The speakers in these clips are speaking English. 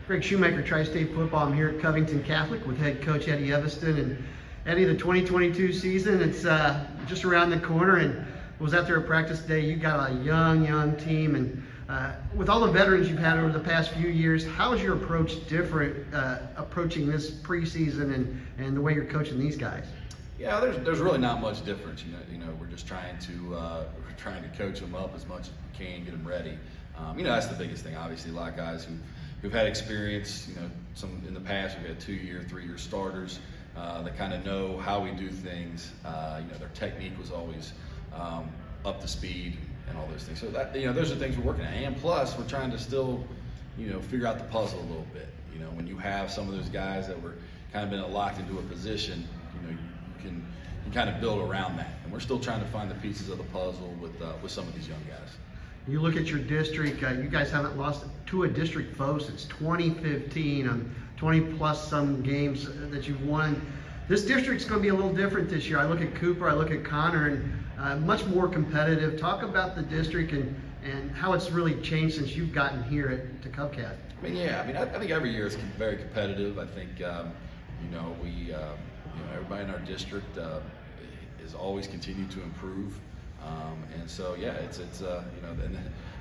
Greg Shoemaker, TriState football. I'm here at Covington Catholic with head coach Eddie Eviston. And Eddie, the 2022 season, it's just around the corner, and I was out there at practice today. You got a young team, and with all the veterans you've had over the past few years, how is your approach different approaching this preseason and the way you're coaching these guys? Yeah, there's really not much difference. We're just trying to coach them up as much as we can, get them ready. That's the biggest thing. Obviously, a lot of guys who've had experience. Some in the past we've had 2-year, 3-year starters that kind of know how we do things. Their technique was always up to speed and all those things. So that those are things we're working at. And plus, we're trying to still figure out the puzzle a little bit. When you have some of those guys that were kind of been locked into a position, you can kind of build around that. And we're still trying to find the pieces of the puzzle with some of these young guys. You look at your district, you guys haven't lost to a district foe since 2015, 20 plus some games that you've won. This district's going to be a little different this year. I look at Cooper, I look at Connor, and much more competitive. Talk about the district and how it's really changed since you've gotten here to Covcat. I think every year is very competitive. I think, everybody in our district is always continued to improve. And so, and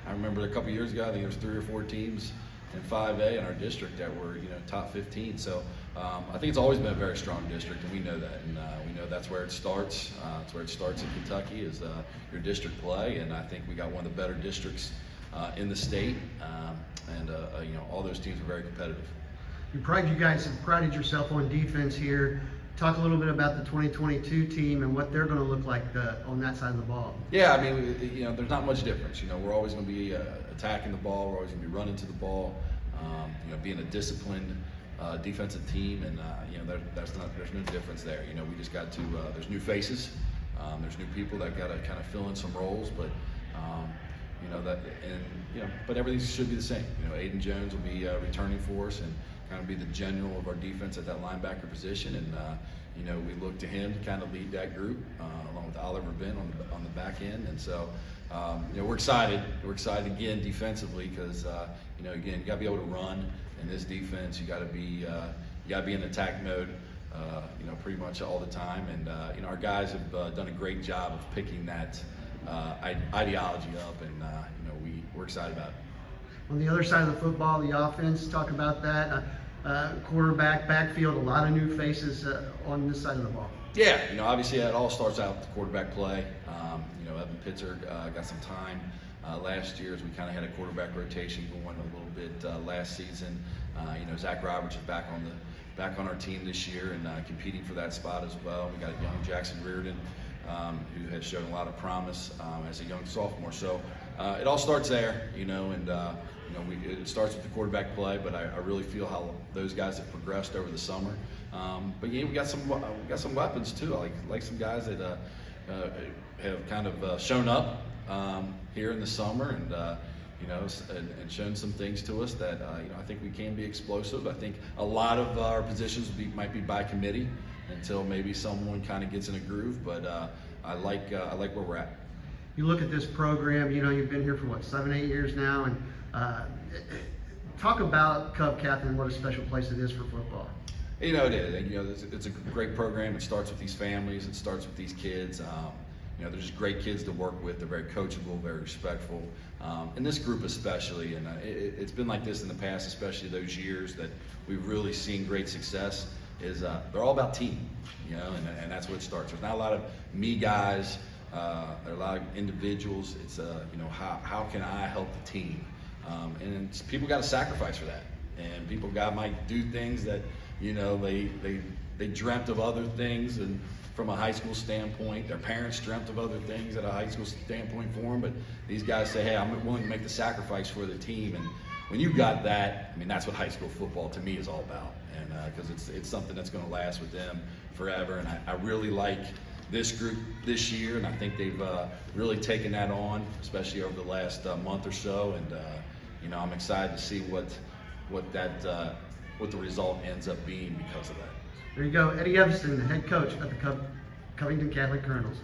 I remember a couple years ago, I think there was 3 or 4 teams in 5A in our district that were, top 15. So I think it's always been a very strong district, and we know that. And we know that's where it starts. It's where it starts in Kentucky is your district play. And I think we got one of the better districts in the state. All those teams are very competitive. You guys have prided yourself on defense here. Talk a little bit about the 2022 team and what they're going to look like on that side of the ball. Yeah, there's not much difference. We're always going to be attacking the ball. We're always going to be running to the ball. Being a disciplined defensive team, and there's no difference there. We just got to. There's new faces. There's new people that got to kind of fill in some roles, but but everything should be the same. Aiden Jones will be returning for us and kind of be the general of our defense at that linebacker position, and we look to him to kind of lead that group along with Oliver Ben on the back end, and so we're excited. We're excited again defensively because again, you got to be able to run in this defense. You got to be in attack mode, pretty much all the time, and our guys have done a great job of picking that ideology up, and we're excited about it. On the other side of the football, the offense, talk about that. Quarterback, backfield, a lot of new faces on this side of the ball. Yeah, obviously it all starts out with the quarterback play. Evan Pitzer got some time last year as we kind of had a quarterback rotation going a little bit last season. Zach Roberts is back on our team this year and competing for that spot as well. We got a young Jackson Reardon who has shown a lot of promise as a young sophomore. So it all starts there, it starts with the quarterback play, but I really feel how those guys have progressed over the summer. But we got some weapons too. I like some guys that have kind of shown up here in the summer and shown some things to us that I think we can be explosive. I think a lot of our positions might be by committee until maybe someone kind of gets in a groove. But I like where we're at. You look at this program. You've been here for 7-8 years now, and talk about Covcat and what a special place it is for football. It is. It's a great program. It starts with these families. It starts with these kids. They're just great kids to work with. They're very coachable, very respectful. And this group especially, and it's been like this in the past, especially those years that we've really seen great success, is they're all about team, and that's what it starts. There's not a lot of me guys. There are a lot of individuals. It's how can I help the team? And people got to sacrifice for that, and people might do things that they dreamt of other things, and from a high school standpoint, their parents dreamt of other things at a high school standpoint for them. But these guys say, "Hey, I'm willing to make the sacrifice for the team." And when you got that, that's what high school football to me is all about, and because it's something that's going to last with them forever. And I really like this group this year, and I think they've really taken that on, especially over the last month or so. And I'm excited to see what the result ends up being because of that. There you go, Eddie Eviston, the head coach at the Covington Catholic Colonels.